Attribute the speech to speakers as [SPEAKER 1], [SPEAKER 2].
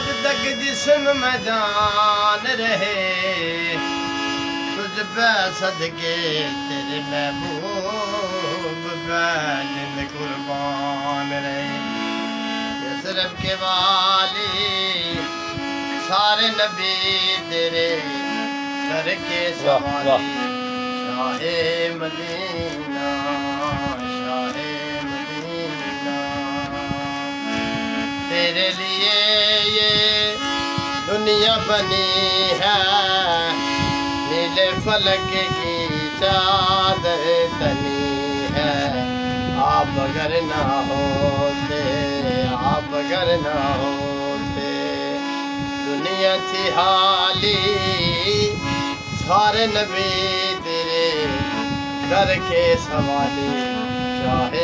[SPEAKER 1] جب تک جسم میں جان رہے تجھ پہ صدقے تیرے محبوب پہ جن قربان رہے یثرب کے والی سارے نبی تیرے کر کے سوالی شاہ مدینہ شاہ مدینہ تیرے لیے یہ دنیا بنی ہے نیلے فلک کی چادر تنی ہے آپ اگر نہ ہوتے آپ اگر نہ ہوتے دنیا تھی حالی سارے نبی تیرے کر کے سوالی شاہ